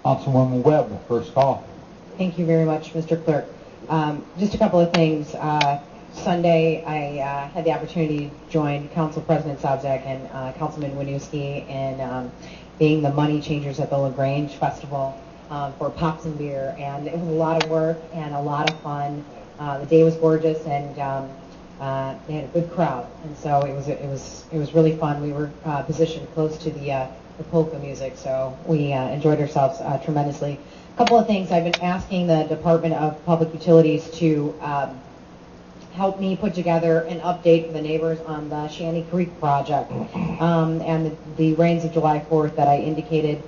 Councilwoman Webb will first call. Thank you very much, Mr. Clerk. Just a couple of things. Sunday, I had the opportunity to join Council President Sobczak and Councilman Winooski in being the money changers at the LaGrange Festival for Pops and Beer, and it was a lot of work and a lot of fun. The day was gorgeous, and they had a good crowd, and so it was really fun. We were positioned close to the polka music, so we enjoyed ourselves tremendously. A couple of things. I've been asking the Department of Public Utilities to help me put together an update for the neighbors on the Shanty Creek project and the rains of July 4th that I indicated,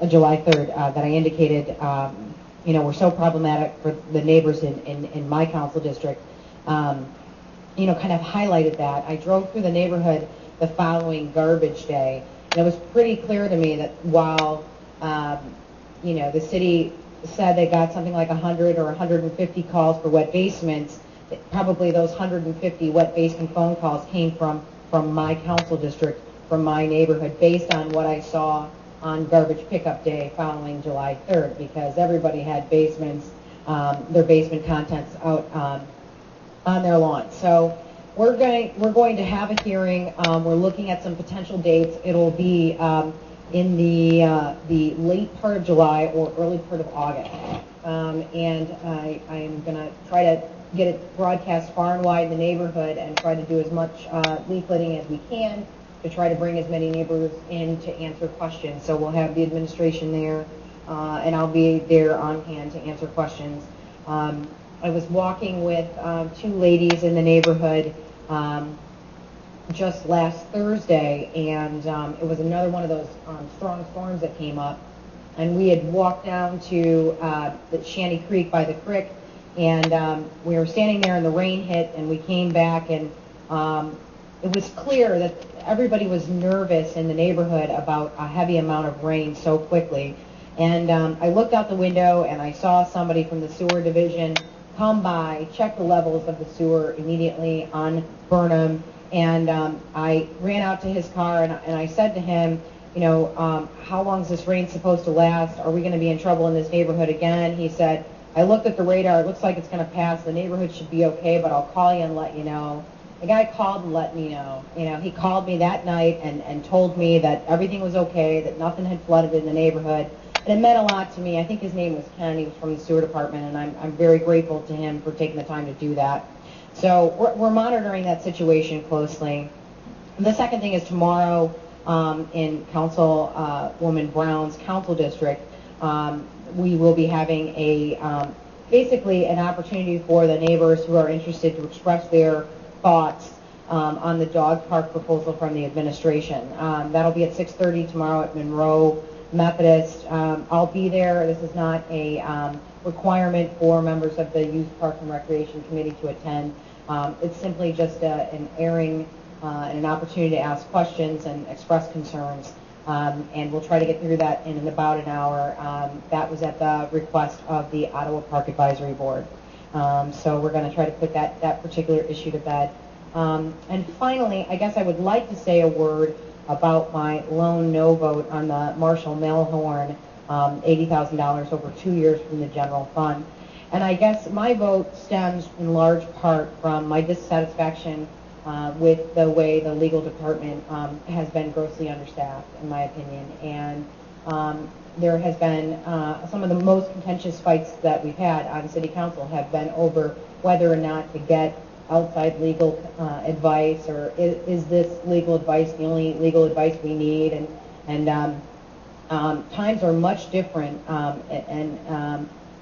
July 3rd that I indicated, were so problematic for the neighbors in my council district. Kind of highlighted that. I drove through the neighborhood the following garbage day, and it was pretty clear to me that while the city said they got something like 100 or 150 calls for wet basements, probably those 150 wet basement phone calls came from my council district, from my neighborhood, based on what I saw on garbage pickup day following July 3rd, because everybody had basements, their basement contents out on their lawn. So we're going to have a hearing. We're looking at some potential dates. It'll be in the late part of July or early part of August. And I am going to try to get it broadcast far and wide in the neighborhood and try to do as much leafleting as we can to try to bring as many neighbors in to answer questions. So we'll have the administration there, and I'll be there on hand to answer questions. I was walking with two ladies in the neighborhood just last Thursday, and it was another one of those strong storms that came up, and we had walked down to the Shanty Creek by the creek, and we were standing there and the rain hit, and we came back, and it was clear that everybody was nervous in the neighborhood about a heavy amount of rain so quickly. And I looked out the window and I saw somebody from the sewer division come by, check the levels of the sewer immediately on Burnham, and I ran out to his car and I said to him, how long is this rain supposed to last? Are we going to be in trouble in this neighborhood again? He said, I looked at the radar, it looks like it's going to pass, the neighborhood should be okay, but I'll call you and let you know. The guy called and let me know. He called me that night and told me that everything was okay, that nothing had flooded in the neighborhood. And it meant a lot to me. I think his name was Ken. He was from the sewer department, and I'm very grateful to him for taking the time to do that. So we're monitoring that situation closely. The second thing is tomorrow in Councilwoman Brown's council district, we will be having basically an opportunity for the neighbors who are interested to express their thoughts on the dog park proposal from the administration. That'll be at 6:30 tomorrow at Monroe Methodist. I'll be there. This is not a requirement for members of the Youth Park and Recreation Committee to attend. It's simply just an airing and an opportunity to ask questions and express concerns. And we'll try to get through that in about an hour. That was at the request of the Ottawa Park Advisory Board. So we're going to try to put that particular issue to bed. And finally, I guess I would like to say a word about my lone no vote on the Marshall Melhorn $80,000 over 2 years from the general fund. And I guess my vote stems in large part from my dissatisfaction with the way the legal department has been grossly understaffed, in my opinion. And there has been some of the most contentious fights that we've had on City Council have been over whether or not to get outside legal advice, or is this legal advice the only legal advice we need? And times are much different, and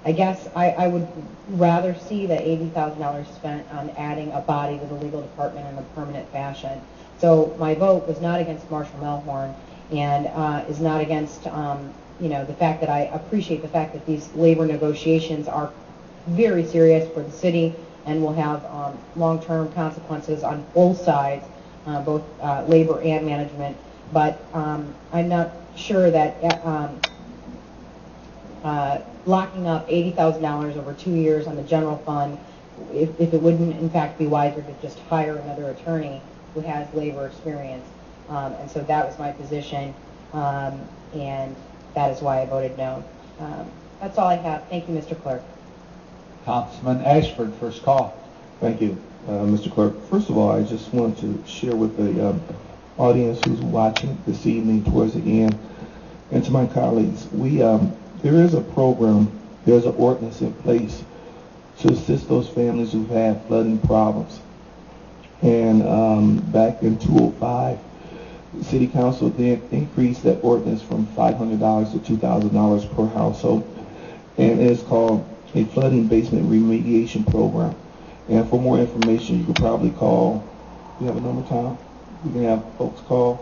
I guess I would rather see the $80,000 spent on adding a body to the legal department in a permanent fashion. So my vote was not against Marshall Melhorn, and is not against the fact that I appreciate the fact that these labor negotiations are very serious for the city and will have long-term consequences on both sides, both labor and management. But I'm not sure that locking up $80,000 over 2 years on the general fund, if it wouldn't in fact be wiser to just hire another attorney who has labor experience. And so that was my position. And that is why I voted no. That's all I have. Thank you, Mr. Clerk. Councilman Ashford, first call. Thank you, Mr. Clerk. First of all, I just want to share with the audience who's watching this evening towards the end, and to my colleagues, there is a program, there's an ordinance in place to assist those families who've had flooding problems. And back in 2005, the City Council then increased that ordinance from $500 to $2,000 per household, and it's called a flooding basement remediation program. And for more information, you could probably call. You have a number, Tom? You can have folks call.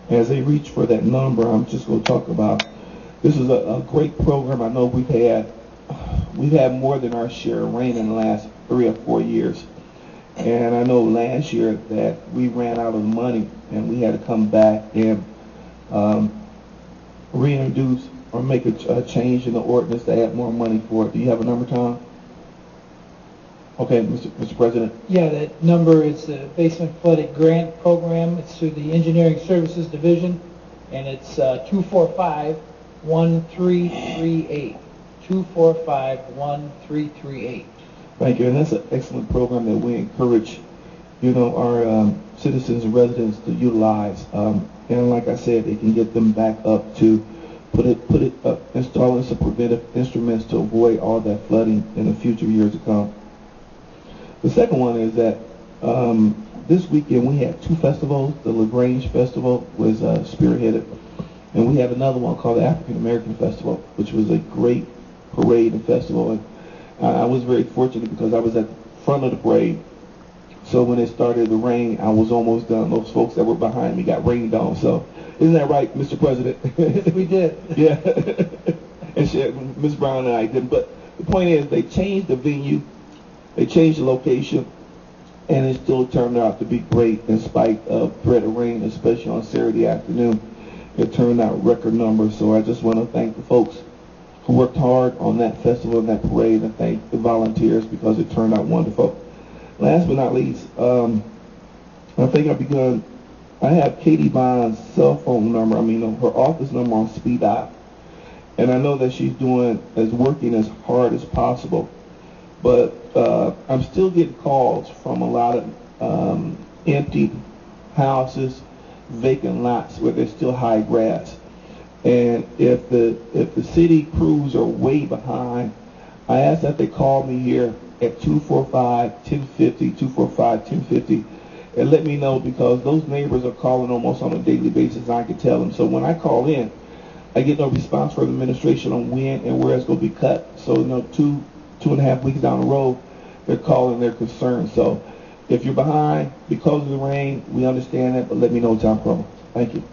As they reach for that number, I'm just going to talk about. This is a great program. I know we've had more than our share of rain in the last 3 or 4 years. And I know last year that we ran out of money and we had to come back and reintroduce or make a change in the ordinance to add more money for it. Do you have a number, Tom? Okay, Mr. President. Yeah, that number is the Basement Flooded Grant Program. It's through the Engineering Services Division, and it's 245-1338. 245-1338. Thank you, and that's an excellent program that we encourage, our citizens and residents to utilize. And like I said, they can get them back up to installing some preventive instruments to avoid all that flooding in the future years to come. The second one is that this weekend we had 2 festivals. The LaGrange Festival was spearheaded, and we have another one called the African American Festival, which was a great parade and festival. And I was very fortunate because I was at the front of the parade. So when it started to rain, I was almost done. Those folks that were behind me got rained on. So isn't that right, Mr. President? We did. Yeah. And Ms. Brown and I didn't. But the point is, they changed the venue, they changed the location, and it still turned out to be great in spite of threat of rain, especially on Saturday afternoon. It turned out record numbers. So I just want to thank the folks who worked hard on that festival and that parade, and thank the volunteers because it turned out wonderful. Last but not least, I think I have Katie Bond's cell phone number, her office number on speed dial. And I know that she's working as hard as possible. But I'm still getting calls from a lot of empty houses, vacant lots where there's still high grass. And if the city crews are way behind, I ask that they call me here at 245-1050, 245-1050, and let me know, because those neighbors are calling almost on a daily basis. I can tell them. So when I call in, I get no response from the administration on when and where it's going to be cut. So 2.5 weeks down the road, they're calling their concerns. So if you're behind because of the rain, we understand that, but let me know, Tom Cromer. Thank you.